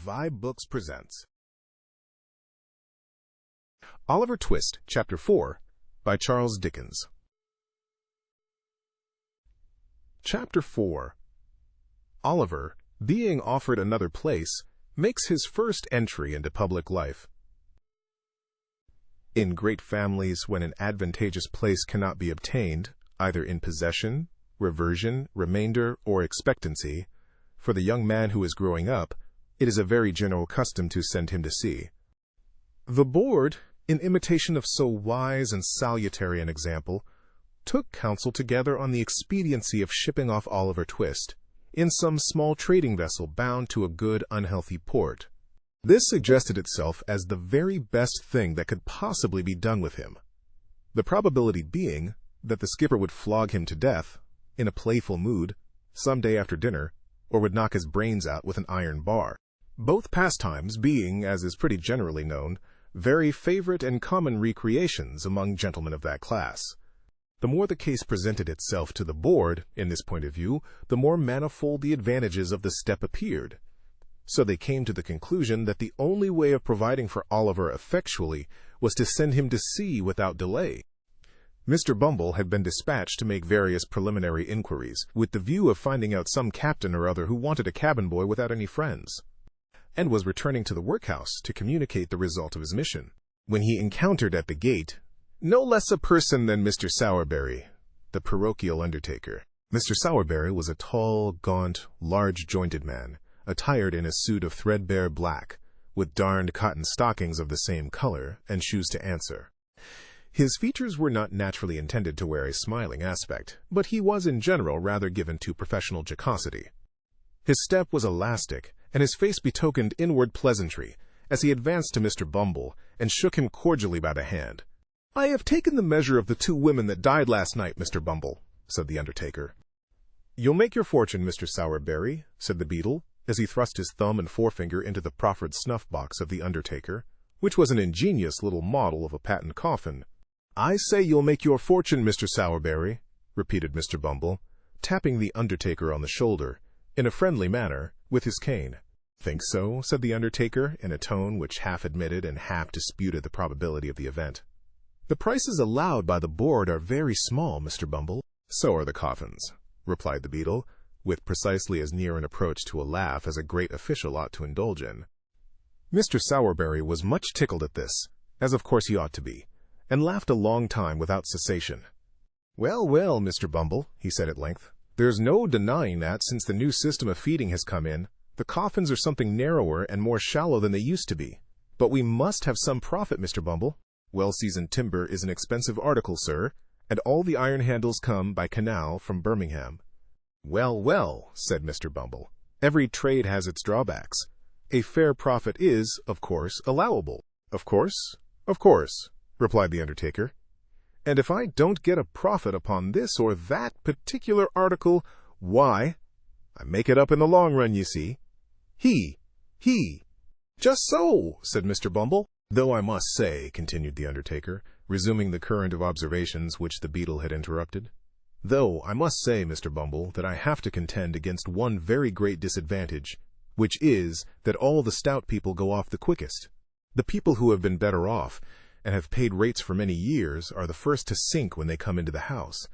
vibeBooks presents Oliver Twist, Chapter 4, by Charles Dickens. Chapter 4. Oliver, being offered another place, makes his first entry into public life. In great families, when an advantageous place cannot be obtained, either in possession, reversion, remainder, or expectancy, for the young man who is growing up, it is a very general custom to send him to sea. The board, in imitation of so wise and salutary an example, took counsel together on the expediency of shipping off Oliver Twist in some small trading vessel bound to a good unhealthy port. This suggested itself as the very best thing that could possibly be done with him, the probability being that the skipper would flog him to death, in a playful mood, some day after dinner, or would knock his brains out with an iron bar, both pastimes being, as is pretty generally known, very favorite and common recreations among gentlemen of that class. The more the case presented itself to the board, in this point of view, the more manifold the advantages of the step appeared. So they came to the conclusion that the only way of providing for Oliver effectually was to send him to sea without delay. Mr. Bumble had been dispatched to make various preliminary inquiries, with the view of finding out some captain or other who wanted a cabin boy without any friends, and was returning to the workhouse to communicate the result of his mission, when he encountered at the gate no less a person than Mr. Sowerberry, the parochial undertaker. Mr. Sowerberry was a tall, gaunt, large-jointed man, attired in a suit of threadbare black, with darned cotton stockings of the same color, and shoes to answer. His features were not naturally intended to wear a smiling aspect, but he was in general rather given to professional jocosity. His step was elastic, and his face betokened inward pleasantry, as he advanced to Mr. Bumble and shook him cordially by the hand. "I have taken the measure of the 2 women that died last night, Mr. Bumble," said the undertaker. "You'll make your fortune, Mr. Sowerberry," said the beadle, as he thrust his thumb and forefinger into the proffered snuff-box of the undertaker, which was an ingenious little model of a patent coffin. "I say you'll make your fortune, Mr. Sowerberry," repeated Mr. Bumble, tapping the undertaker on the shoulder, in a friendly manner, with his cane. "Think so?" said the undertaker, in a tone which half admitted and half disputed the probability of the event. "The prices allowed by the board are very small, Mr. Bumble." "So are the coffins," replied the beadle, with precisely as near an approach to a laugh as a great official ought to indulge in. Mr. Sowerberry was much tickled at this, as of course he ought to be, and laughed a long time without cessation. "Well, well, Mr. Bumble," he said at length, "there's no denying that, since the new system of feeding has come in, the coffins are something narrower and more shallow than they used to be. But we must have some profit, Mr. Bumble. Well-seasoned timber is an expensive article, sir, and all the iron handles come by canal from Birmingham." "Well, well," said Mr. Bumble, "every trade has its drawbacks. A fair profit is, of course, allowable." "Of course, of course," replied the undertaker. "And if I don't get a profit upon this or that particular article, why, I make it up in the long run, you see." He. "Just so," said Mr. Bumble. "Though I must say," continued the undertaker, resuming the current of observations which the beadle had interrupted, "though I must say, Mr. Bumble, that I have to contend against one very great disadvantage, which is that all the stout people go off the quickest. The people who have been better off, and have paid rates for many years, are the first to sink when they come into the house.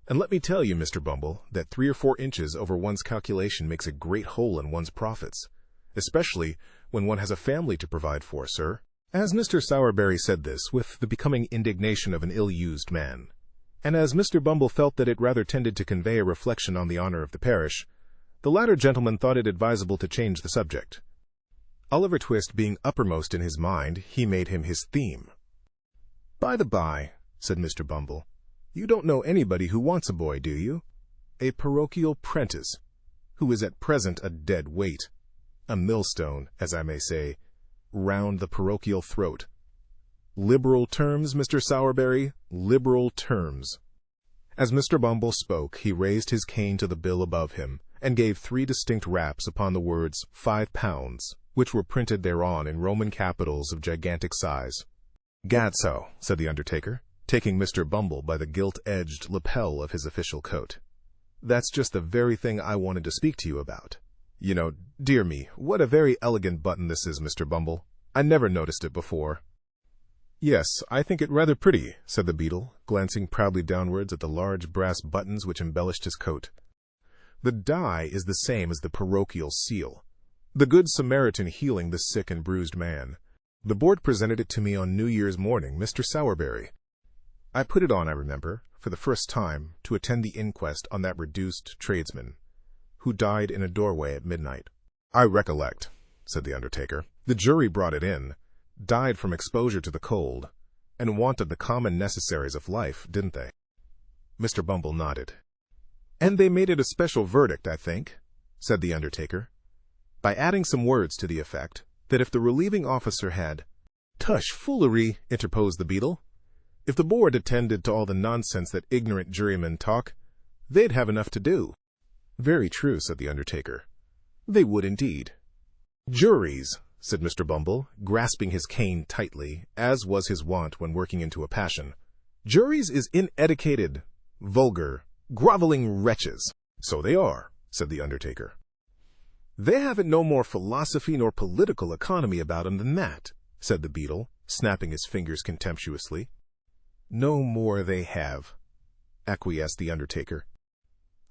And let me tell you, Mr. Bumble, that 3 or 4 inches over one's calculation makes a great hole in one's profits, especially when one has a family to provide for, sir." As Mr. Sowerberry said this with the becoming indignation of an ill-used man, and as Mr. Bumble felt that it rather tended to convey a reflection on the honor of the parish, the latter gentleman thought it advisable to change the subject. Oliver Twist being uppermost in his mind, he made him his theme. "By the by," said Mr. Bumble, "you don't know anybody who wants a boy, do you? A parochial prentice, who is at present a dead weight, a millstone, as I may say, round the parochial throat. Liberal terms, Mr. Sowerberry, liberal terms." As Mr. Bumble spoke, he raised his cane to the bill above him, and gave 3 distinct raps upon the words £5, which were printed thereon in Roman capitals of gigantic size. "Gadso," said the undertaker, taking Mr. Bumble by the gilt-edged lapel of his official coat. "That's just the very thing I wanted to speak to you about. Dear me, what a very elegant button this is, Mr. Bumble. I never noticed it before." "Yes, I think it rather pretty," said the beetle, glancing proudly downwards at the large brass buttons which embellished his coat. "The die is the same as the parochial seal, the Good Samaritan healing the sick and bruised man. The board presented it to me on New Year's morning, Mr. Sowerberry. I put it on, I remember, for the first time, to attend the inquest on that reduced tradesman, who died in a doorway at midnight." "I recollect," said the undertaker. "The jury brought it in, died from exposure to the cold, and wanted the common necessaries of life, didn't they?" Mr. Bumble nodded. "And they made it a special verdict, I think," said the undertaker, by adding some words to the effect that if the relieving officer had— "Tush, foolery," interposed the beetle. "If the board attended to all the nonsense that ignorant jurymen talk, they'd have enough to do." "Very true," said the undertaker. "They would indeed." "Juries," said Mr. Bumble, grasping his cane tightly, as was his wont when working into a passion. "Juries is ineducated, vulgar, groveling wretches." "So they are," said the undertaker. "They haven't no more philosophy nor political economy about 'em than that," said the beetle, snapping his fingers contemptuously. "No more they have," acquiesced the undertaker.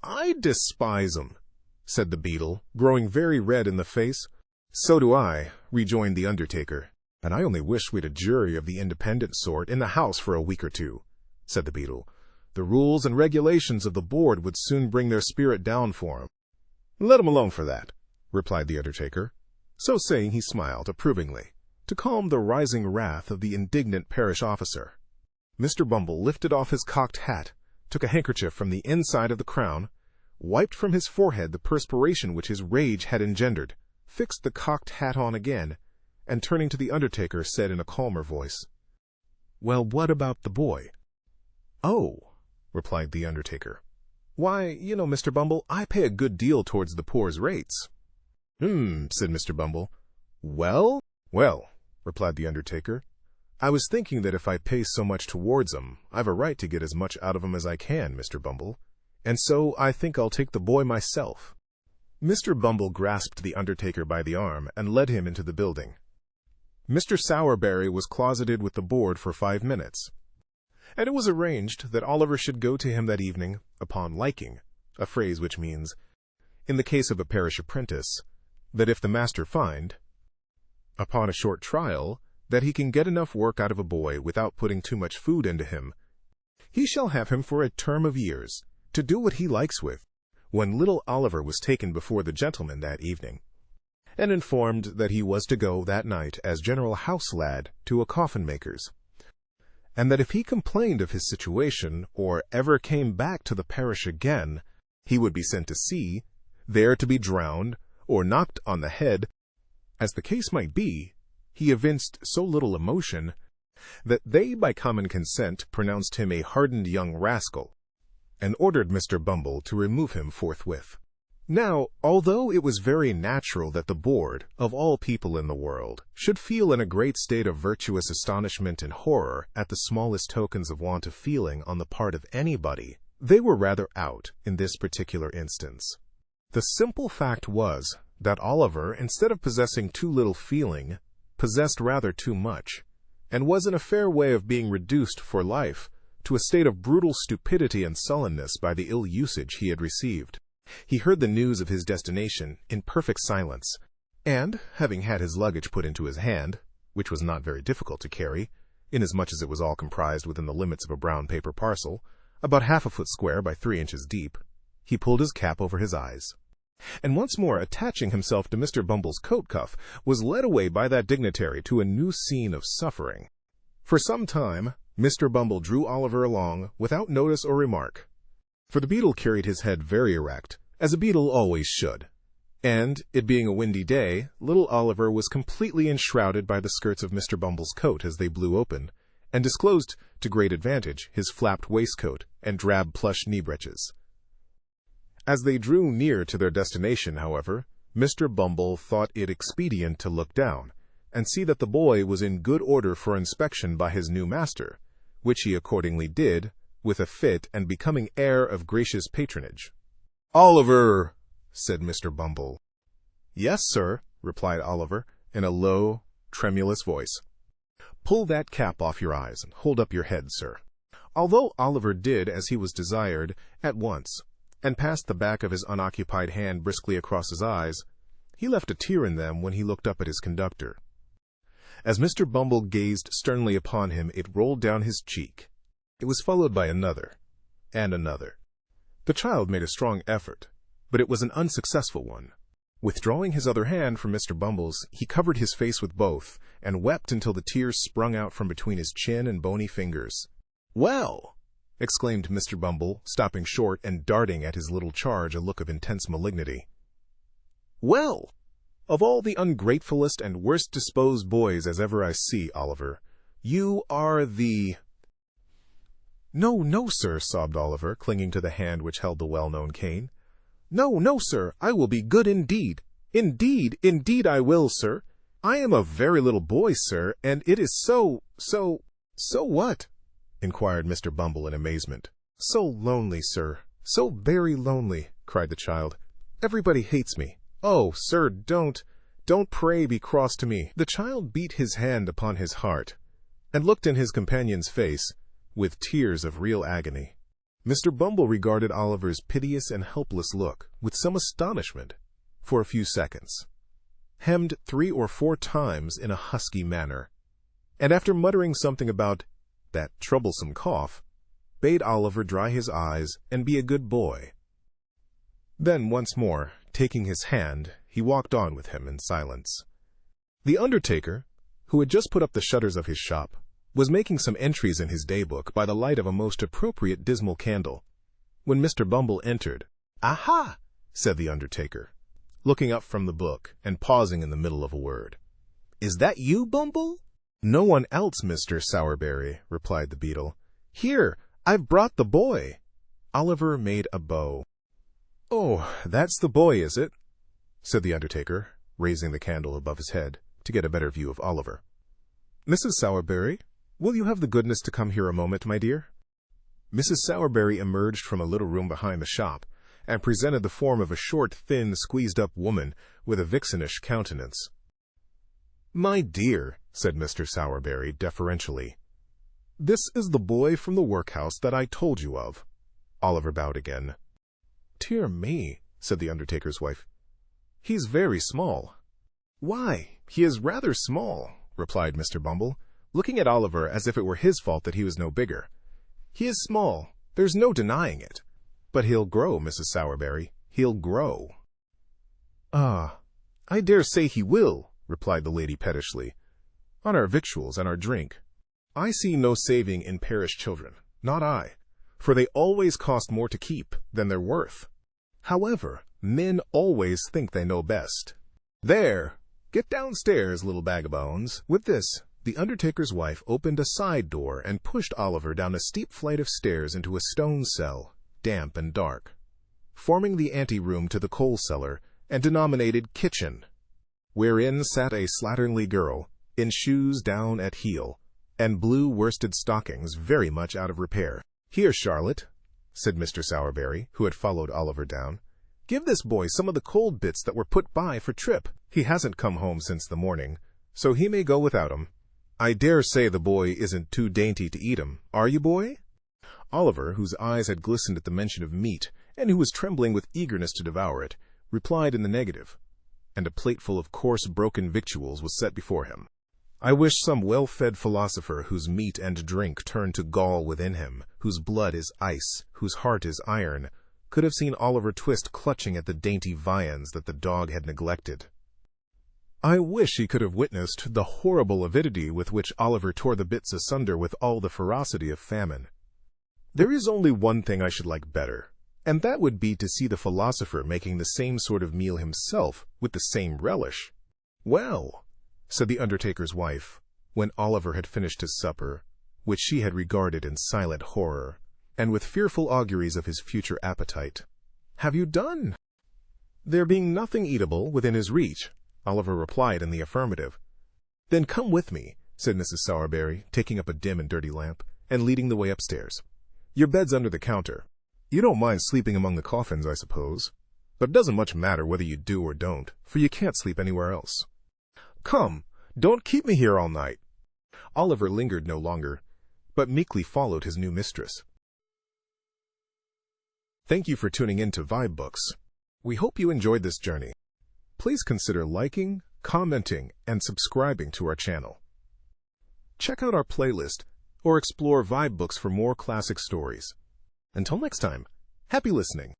"I despise 'em," said the beetle, growing very red in the face. "So do I," rejoined the undertaker. "And I only wish we'd a jury of the independent sort in the house for a week or two," said the beetle. "The rules and regulations of the board would soon bring their spirit down for 'em." "Let 'em alone for that," replied the undertaker. So saying, he smiled approvingly, to calm the rising wrath of the indignant parish officer. Mr. Bumble lifted off his cocked hat, took a handkerchief from the inside of the crown, wiped from his forehead the perspiration which his rage had engendered, fixed the cocked hat on again, and turning to the undertaker, said in a calmer voice, "Well, what about the boy?" "Oh," replied the undertaker. "Why, Mr. Bumble, I pay a good deal towards the poor's rates." Said Mr. Bumble. "Well?" "Well," replied the undertaker, "I was thinking that if I pay so much towards 'em, I've a right to get as much out of 'em as I can, Mr. Bumble, and so I think I'll take the boy myself." Mr. Bumble grasped the undertaker by the arm and led him into the building. Mr. Sowerberry was closeted with the board for 5 minutes, and it was arranged that Oliver should go to him that evening upon liking, a phrase which means, in the case of a parish apprentice, that if the master find, upon a short trial, that he can get enough work out of a boy without putting too much food into him, he shall have him for a term of years, to do what he likes with. When little Oliver was taken before the gentleman that evening, and informed that he was to go that night as general house lad to a coffin-maker's, and that if he complained of his situation, or ever came back to the parish again, he would be sent to sea, there to be drowned, or knocked on the head, as the case might be, he evinced so little emotion that they by common consent pronounced him a hardened young rascal, and ordered Mr. Bumble to remove him forthwith. Now, although it was very natural that the board, of all people in the world, should feel in a great state of virtuous astonishment and horror at the smallest tokens of want of feeling on the part of anybody, they were rather out in this particular instance. The simple fact was that Oliver, instead of possessing too little feeling, possessed rather too much, and was in a fair way of being reduced for life to a state of brutal stupidity and sullenness by the ill usage he had received. He heard the news of his destination in perfect silence, and, having had his luggage put into his hand, which was not very difficult to carry, inasmuch as it was all comprised within the limits of a brown paper parcel, about 1/2 foot square by 3 inches deep, he pulled his cap over his eyes, and once more attaching himself to Mr. Bumble's coat cuff, was led away by that dignitary to a new scene of suffering. For some time, Mr. Bumble drew Oliver along without notice or remark, for the beetle carried his head very erect, as a beetle always should, and, it being a windy day, little Oliver was completely enshrouded by the skirts of Mr. Bumble's coat as they blew open, and disclosed to great advantage his flapped waistcoat and drab plush knee-breeches. As they drew near to their destination, however, Mr. Bumble thought it expedient to look down, and see that the boy was in good order for inspection by his new master, which he accordingly did, with a fit and becoming air of gracious patronage. "Oliver," said Mr. Bumble, "Yes, sir," replied Oliver, in a low, tremulous voice. "Pull that cap off your eyes and hold up your head, sir." Although Oliver did as he was desired at once, and passed the back of his unoccupied hand briskly across his eyes, he left a tear in them when he looked up at his conductor. As Mr. Bumble gazed sternly upon him, it rolled down his cheek. It was followed by another, and another. The child made a strong effort, but it was an unsuccessful one. Withdrawing his other hand from Mr. Bumble's, he covered his face with both, and wept until the tears sprung out from between his chin and bony fingers. "Well!" exclaimed Mr. Bumble, stopping short and darting at his little charge a look of intense malignity. "Well! Of all the ungratefullest and worst-disposed boys as ever I see, Oliver, you are the—" "No, no, sir," sobbed Oliver, clinging to the hand which held the well-known cane. "No, no, sir, I will be good indeed. Indeed, indeed I will, sir. I am a very little boy, sir, and it is so what?" inquired Mr. Bumble in amazement. "So lonely, sir, so very lonely," cried the child. "Everybody hates me. Oh, sir, don't pray be cross to me." The child beat his hand upon his heart, and looked in his companion's face with tears of real agony. Mr. Bumble regarded Oliver's piteous and helpless look with some astonishment for a few seconds, hemmed 3 or 4 times in a husky manner, and after muttering something about that troublesome cough, bade Oliver dry his eyes and be a good boy. Then once more, taking his hand, he walked on with him in silence. The undertaker, who had just put up the shutters of his shop, was making some entries in his daybook by the light of a most appropriate dismal candle, when Mr. Bumble entered. "Aha!" said the undertaker, looking up from the book and pausing in the middle of a word. "Is that you, Bumble?" "No one else, Mr. Sowerberry," replied the beadle. "Here, I've brought the boy." Oliver made a bow. "Oh, that's the boy, is it?" said the undertaker, raising the candle above his head to get a better view of Oliver. "Mrs. Sowerberry, will you have the goodness to come here a moment, my dear?" Mrs. Sowerberry emerged from a little room behind the shop, and presented the form of a short, thin, squeezed-up woman with a vixenish countenance. "My dear," said Mr. Sowerberry deferentially, "this is the boy from the workhouse that I told you of." Oliver bowed again. "Dear me," said the undertaker's wife, "he's very small." "Why, he is rather small," replied Mr. Bumble, looking at Oliver as if it were his fault that he was no bigger. "He is small, there's no denying it. But he'll grow, Mrs. Sowerberry, he'll grow." "Ah, I dare say he will," replied the lady pettishly, "on our victuals and our drink. I see no saving in parish children, not I, for they always cost more to keep than they're worth. However, men always think they know best. There, get downstairs, little bag of bones." With this, the undertaker's wife opened a side door and pushed Oliver down a steep flight of stairs into a stone cell, damp and dark, forming the anteroom to the coal cellar and denominated kitchen, wherein sat a slatternly girl, in shoes down at heel, and blue worsted stockings very much out of repair. "Here, Charlotte," said Mr. Sowerberry, who had followed Oliver down, "give this boy some of the cold bits that were put by for Trip. He hasn't come home since the morning, so he may go without 'em. I dare say the boy isn't too dainty to eat 'em, are you, boy?" Oliver, whose eyes had glistened at the mention of meat, and who was trembling with eagerness to devour it, replied in the negative, and a plateful of coarse broken victuals was set before him. I wish some well-fed philosopher whose meat and drink turn to gall within him, whose blood is ice, whose heart is iron, could have seen Oliver Twist clutching at the dainty viands that the dog had neglected. I wish he could have witnessed the horrible avidity with which Oliver tore the bits asunder with all the ferocity of famine. There is only one thing I should like better, and that would be to see the philosopher making the same sort of meal himself with the same relish. "Well," said the undertaker's wife, when Oliver had finished his supper, which she had regarded in silent horror, and with fearful auguries of his future appetite, "have you done?" There being nothing eatable within his reach, Oliver replied in the affirmative. "Then come with me," said Mrs. Sowerberry, taking up a dim and dirty lamp, and leading the way upstairs. "Your bed's under the counter. You don't mind sleeping among the coffins, I suppose?" But it doesn't much matter whether you do or don't, for you can't sleep anywhere else. Come, don't keep me here all night. Oliver lingered no longer, but meekly followed his new mistress. Thank you for tuning in to vibeBooks. We hope you enjoyed this journey. Please consider liking, commenting, and subscribing to our channel. Check out our playlist or explore vibeBooks for more classic stories. Until next time, happy listening.